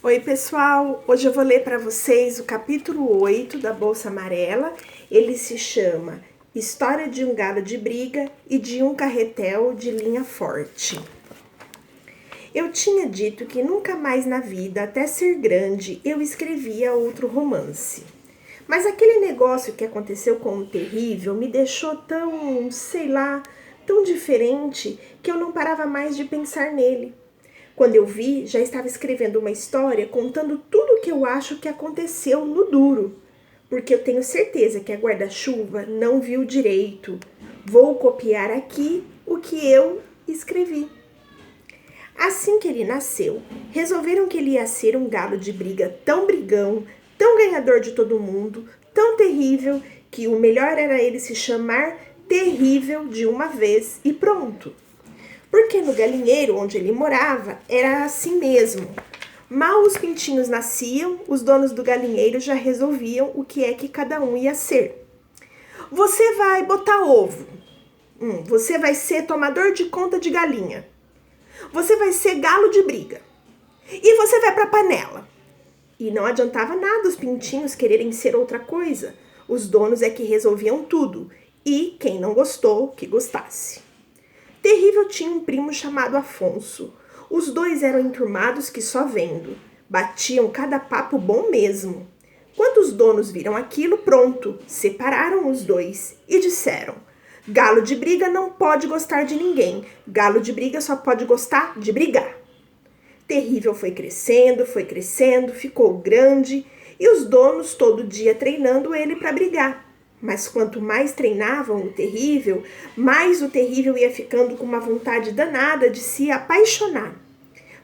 Oi pessoal, hoje eu vou ler para vocês o capítulo 8 da Bolsa Amarela. Ele se chama História de um Galo de Briga e de um Carretel de Linha Forte. Eu tinha dito que nunca mais na vida, até ser grande, eu escrevia outro romance. Mas aquele negócio que aconteceu com o Terrível me deixou tão, tão diferente que eu não parava mais de pensar nele. Quando eu vi, já estava escrevendo uma história contando tudo o que eu acho que aconteceu no duro. Porque eu tenho certeza que a guarda-chuva não viu direito. Vou copiar aqui o que eu escrevi. Assim que ele nasceu, resolveram que ele ia ser um galo de briga tão brigão, tão ganhador de todo mundo, tão terrível, que o melhor era ele se chamar Terrível de uma vez e pronto. Porque no galinheiro onde ele morava era assim mesmo. Mal os pintinhos nasciam, os donos do galinheiro já resolviam o que é que cada um ia ser. Você vai botar ovo. Você vai ser tomador de conta de galinha. Você vai ser galo de briga. E você vai pra panela. E não adiantava nada os pintinhos quererem ser outra coisa. Os donos é que resolviam tudo. E quem não gostou, que gostasse. Terrível tinha um primo chamado Afonso. Os dois eram enturmados que só vendo. Batiam cada papo bom mesmo. Quando os donos viram aquilo, pronto, separaram os dois e disseram: galo de briga não pode gostar de ninguém. Galo de briga só pode gostar de brigar. Terrível foi crescendo, ficou grande e os donos todo dia treinando ele para brigar. Mas quanto mais treinavam o Terrível, mais o Terrível ia ficando com uma vontade danada de se apaixonar.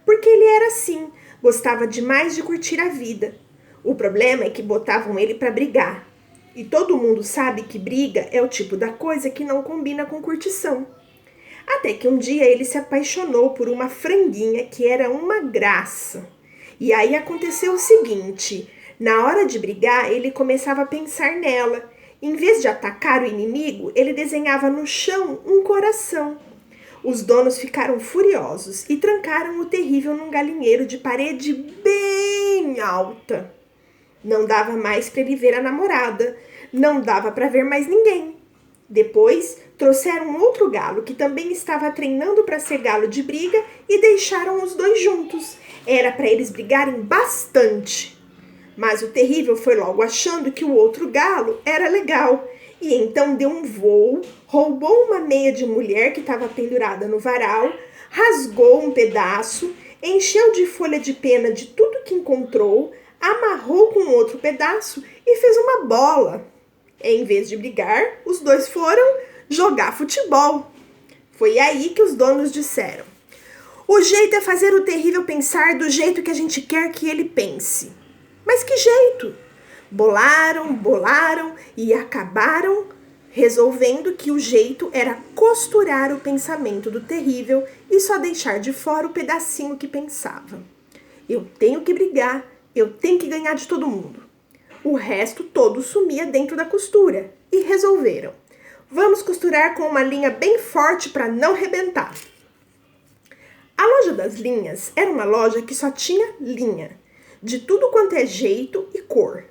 Porque ele era assim, gostava demais de curtir a vida. O problema é que botavam ele para brigar. E todo mundo sabe que briga é o tipo da coisa que não combina com curtição. Até que um dia ele se apaixonou por uma franguinha que era uma graça. E aí aconteceu o seguinte: na hora de brigar, ele começava a pensar nela. Em vez de atacar o inimigo, ele desenhava no chão um coração. Os donos ficaram furiosos e trancaram o Terrível num galinheiro de parede bem alta. Não dava mais para ele ver a namorada, não dava para ver mais ninguém. Depois, trouxeram outro galo que também estava treinando para ser galo de briga e deixaram os dois juntos. Era para eles brigarem bastante. Mas o Terrível foi logo achando que o outro galo era legal. E então deu um voo, roubou uma meia de mulher que estava pendurada no varal, rasgou um pedaço, encheu de folha de pena de tudo que encontrou, amarrou com outro pedaço e fez uma bola. Em vez de brigar, os dois foram jogar futebol. Foi aí que os donos disseram: o jeito é fazer o Terrível pensar do jeito que a gente quer que ele pense. Mas que jeito? Bolaram e acabaram resolvendo que o jeito era costurar o pensamento do Terrível e só deixar de fora o pedacinho que pensava. Eu tenho que brigar, eu tenho que ganhar de todo mundo. O resto todo sumia dentro da costura e resolveram: vamos costurar com uma linha bem forte para não rebentar. A loja das linhas era uma loja que só tinha linha, de tudo quanto é jeito e cor.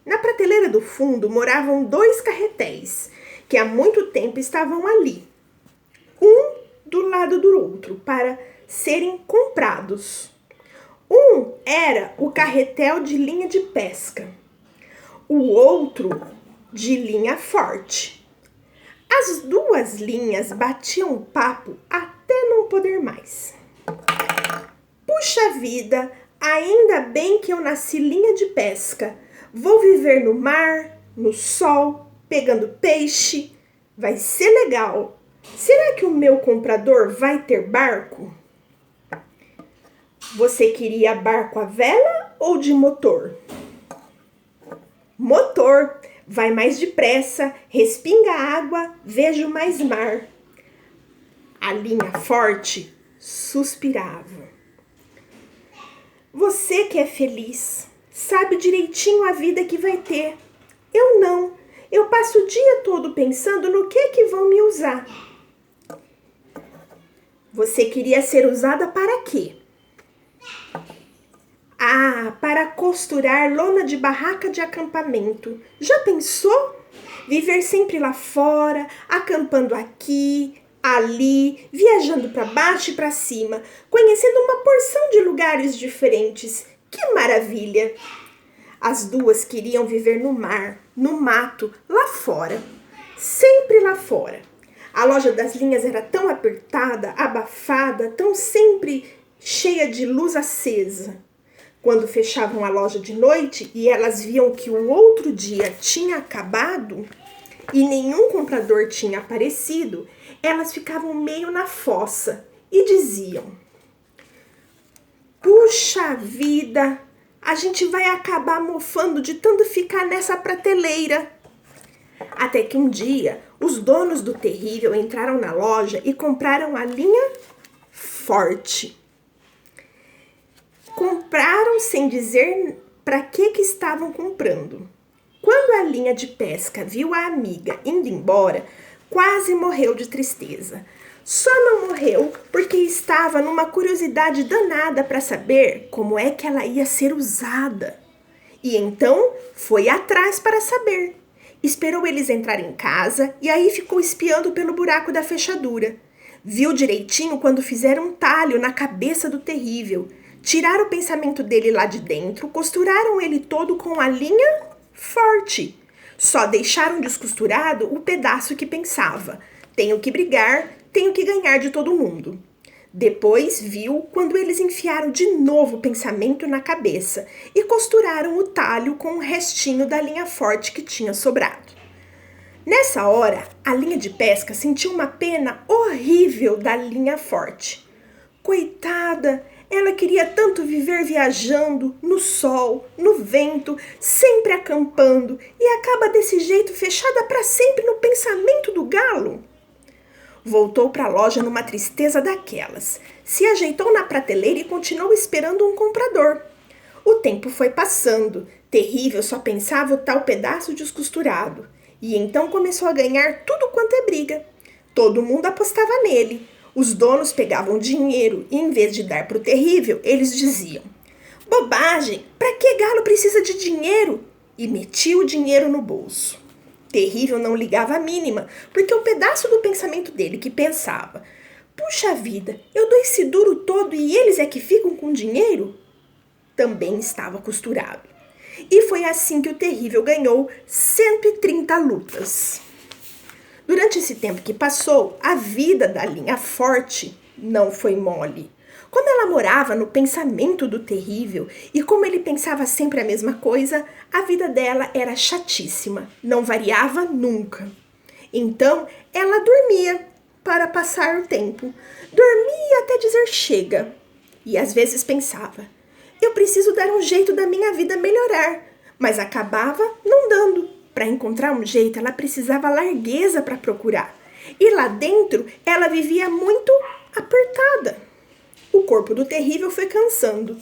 Na prateleira do fundo moravam 2 carretéis, que há muito tempo estavam ali, um do lado do outro, para serem comprados. Um era o carretel de linha de pesca, o outro de linha forte. As 2 linhas batiam papo até não poder mais. Puxa vida! Ainda bem que eu nasci linha de pesca. Vou viver no mar, no sol, pegando peixe. Vai ser legal. Será que o meu comprador vai ter barco? Você queria barco a vela ou de motor? Motor. Vai mais depressa, respinga água, vejo mais mar. A linha forte suspirava. Você que é feliz, sabe direitinho a vida que vai ter. Eu não. Eu passo o dia todo pensando no que vão me usar. Você queria ser usada para quê? costurar lona de barraca de acampamento. Já pensou? Viver sempre lá fora, acampando aqui, ali, viajando para baixo e para cima, conhecendo uma porção de lugares diferentes. Que maravilha! As duas queriam viver no mar, no mato, lá fora. Sempre lá fora. A loja das linhas era tão apertada, abafada, tão sempre cheia de luz acesa. Quando fechavam a loja de noite e elas viam que o outro dia tinha acabado e nenhum comprador tinha aparecido, elas ficavam meio na fossa e diziam: puxa vida, a gente vai acabar mofando de tanto ficar nessa prateleira. Até que um dia, os donos do terrível entraram na loja e compraram a linha forte. Compraram sem dizer para que estavam comprando. Quando a linha de pesca viu a amiga indo embora, quase morreu de tristeza. Só não morreu porque estava numa curiosidade danada para saber como é que ela ia ser usada. E então foi atrás para saber. Esperou eles entrarem em casa e aí ficou espiando pelo buraco da fechadura. Viu direitinho quando fizeram um talho na cabeça do terrível. Tiraram o pensamento dele lá de dentro, costuraram ele todo com a linha forte. Só deixaram descosturado o pedaço que pensava: tenho que brigar, tenho que ganhar de todo mundo. Depois viu quando eles enfiaram de novo o pensamento na cabeça e costuraram o talho com o restinho da linha forte que tinha sobrado. Nessa hora, a linha de pesca sentiu uma pena horrível da linha forte. Coitada! Ela queria tanto viver viajando, no sol, no vento, sempre acampando, e acaba desse jeito fechada para sempre no pensamento do galo. Voltou para a loja numa tristeza daquelas. Se ajeitou na prateleira e continuou esperando um comprador. O tempo foi passando. Terrível só pensava o tal pedaço descosturado. E então começou a ganhar tudo quanto é briga. Todo mundo apostava nele. Os donos pegavam dinheiro e, em vez de dar para o terrível, eles diziam: bobagem, para que galo precisa de dinheiro? E metia o dinheiro no bolso. Terrível não ligava a mínima, porque o pedaço do pensamento dele que pensava: puxa vida, eu dou esse duro todo e eles é que ficam com dinheiro? Também estava costurado. E foi assim que o terrível ganhou 130 lutas. Durante esse tempo que passou, a vida da linha forte não foi mole. Como ela morava no pensamento do terrível e como ele pensava sempre a mesma coisa, a vida dela era chatíssima, não variava nunca. Então, ela dormia para passar o tempo. Dormia até dizer chega. E às vezes pensava: eu preciso dar um jeito da minha vida melhorar. Mas acabava não dando. Para encontrar um jeito, ela precisava largueza para procurar. E lá dentro, ela vivia muito apertada. O corpo do terrível foi cansando.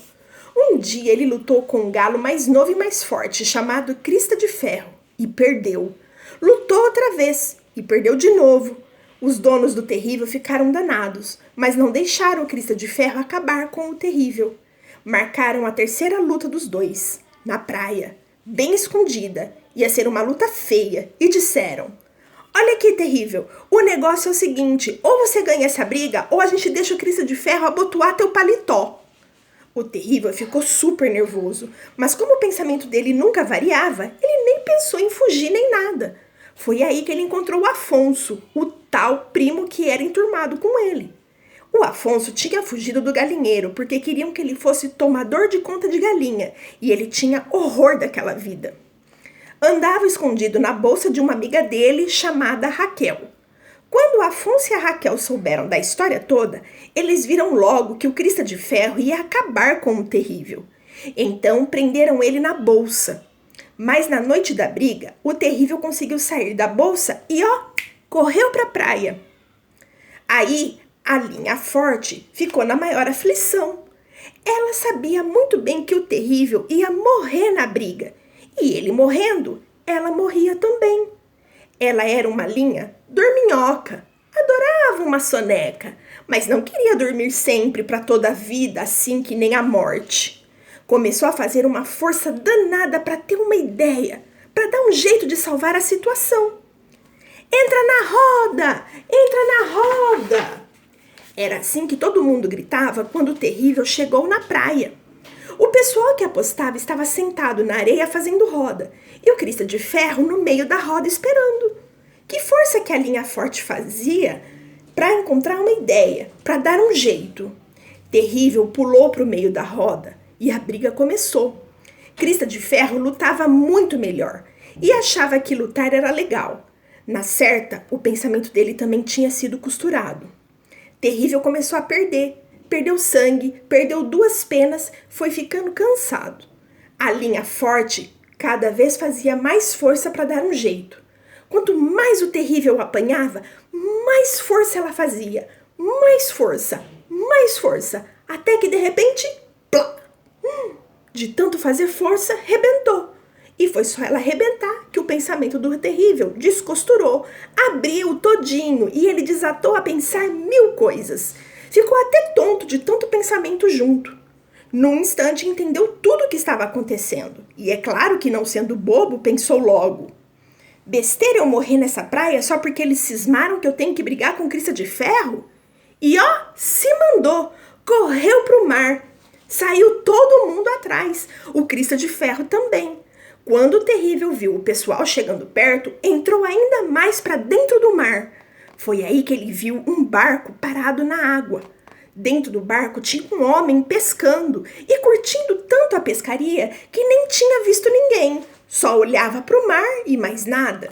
Um dia ele lutou com um galo mais novo e mais forte, chamado Crista de Ferro, e perdeu. Lutou outra vez e perdeu de novo. Os donos do terrível ficaram danados, mas não deixaram o Crista de Ferro acabar com o terrível. Marcaram a terceira luta dos dois, na praia, bem escondida. Ia ser uma luta feia, e disseram: olha aqui, terrível, o negócio é o seguinte: ou você ganha essa briga, ou a gente deixa o Crista de Ferro abotoar teu paletó. O terrível ficou super nervoso, mas como o pensamento dele nunca variava, ele nem pensou em fugir nem nada. Foi aí que ele encontrou o Afonso, o tal primo que era enturmado com ele. O Afonso tinha fugido do galinheiro porque queriam que ele fosse tomador de conta de galinha, e ele tinha horror daquela vida. Andava escondido na bolsa de uma amiga dele chamada Raquel. Quando o Afonso e a Raquel souberam da história toda, eles viram logo que o Crista de Ferro ia acabar com o terrível. Então prenderam ele na bolsa. Mas na noite da briga, o terrível conseguiu sair da bolsa e correu para a praia. Aí a linha forte ficou na maior aflição. Ela sabia muito bem que o terrível ia morrer na briga. E ele morrendo, ela morria também. Ela era uma linha dorminhoca, adorava uma soneca, mas não queria dormir sempre para toda a vida, assim que nem a morte. Começou a fazer uma força danada para ter uma ideia, para dar um jeito de salvar a situação. Entra na roda! Entra na roda! Era assim que todo mundo gritava quando o terrível chegou na praia. O pessoal que apostava estava sentado na areia fazendo roda e o Crista de Ferro no meio da roda esperando. Que força que a linha forte fazia para encontrar uma ideia, para dar um jeito. Terrível pulou para o meio da roda e a briga começou. Crista de Ferro lutava muito melhor e achava que lutar era legal. Na certa, o pensamento dele também tinha sido costurado. Terrível começou a perder. Perdeu sangue, perdeu 2 penas, foi ficando cansado. A linha forte cada vez fazia mais força para dar um jeito. Quanto mais o terrível apanhava, mais força ela fazia. Mais força, até que de repente, plá! De tanto fazer força, rebentou. E foi só ela arrebentar que o pensamento do terrível descosturou, abriu todinho e ele desatou a pensar 1000 coisas. Ficou até tonto de tanto pensamento junto. Num instante entendeu tudo o que estava acontecendo. E é claro que, não sendo bobo, pensou logo: besteira eu morrer nessa praia só porque eles cismaram que eu tenho que brigar com Crista de Ferro? E ó, se mandou, correu pro mar. Saiu todo mundo atrás, o Crista de Ferro também. Quando o terrível viu o pessoal chegando perto, entrou ainda mais para dentro do mar. Foi aí que ele viu um barco parado na água. Dentro do barco tinha um homem pescando e curtindo tanto a pescaria que nem tinha visto ninguém. Só olhava para o mar e mais nada.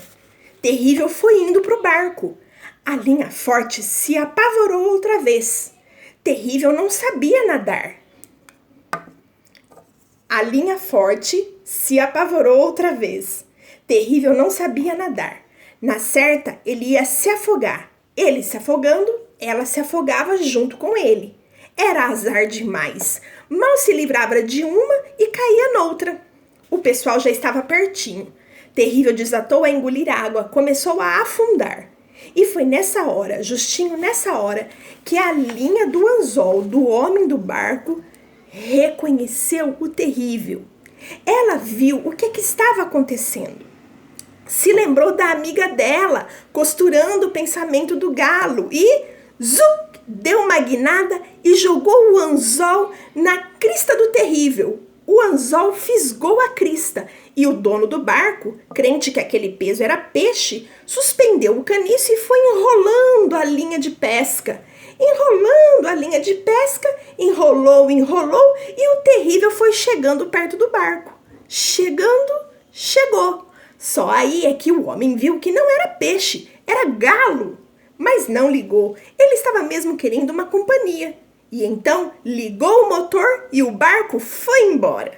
Terrível foi indo para o barco. A linha forte se apavorou outra vez. Terrível não sabia nadar. A linha forte se apavorou outra vez. Terrível não sabia nadar. Na certa, ele ia se afogar. Ele se afogando, ela se afogava junto com ele. Era azar demais. Mal se livrava de uma e caía noutra. O pessoal já estava pertinho. Terrível desatou a engolir água, começou a afundar. E foi nessa hora, justinho nessa hora, que a linha do anzol do homem do barco reconheceu o terrível. Ela viu o que estava acontecendo. Se lembrou da amiga dela, costurando o pensamento do galo e, zuc, deu uma guinada e jogou o anzol na crista do terrível. O anzol fisgou a crista e o dono do barco, crente que aquele peso era peixe, suspendeu o caniço e foi enrolando a linha de pesca. Enrolando a linha de pesca, enrolou e o terrível foi chegando perto do barco. Chegou. Só aí é que o homem viu que não era peixe, era galo. Mas não ligou, ele estava mesmo querendo uma companhia. E então ligou o motor e o barco foi embora.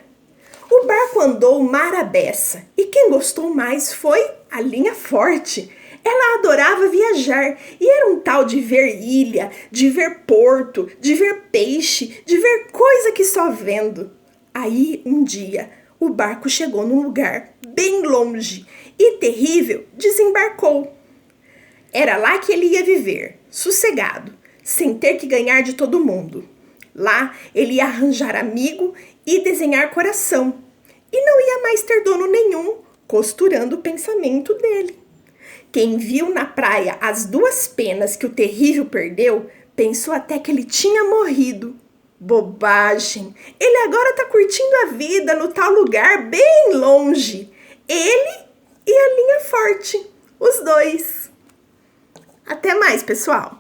O barco andou mar à beça e quem gostou mais foi a linha forte. Ela adorava viajar e era um tal de ver ilha, de ver porto, de ver peixe, de ver coisa que só vendo. Aí, um dia, o barco chegou num lugar bem longe e terrível desembarcou. Era lá que ele ia viver, sossegado, sem ter que ganhar de todo mundo. Lá ele ia arranjar amigo e desenhar coração. E não ia mais ter dono nenhum, costurando o pensamento dele. Quem viu na praia as 2 penas que o terrível perdeu, pensou até que ele tinha morrido. Bobagem! Ele agora tá curtindo a vida no tal lugar bem longe. Ele e a linha forte, os 2. Até mais, pessoal!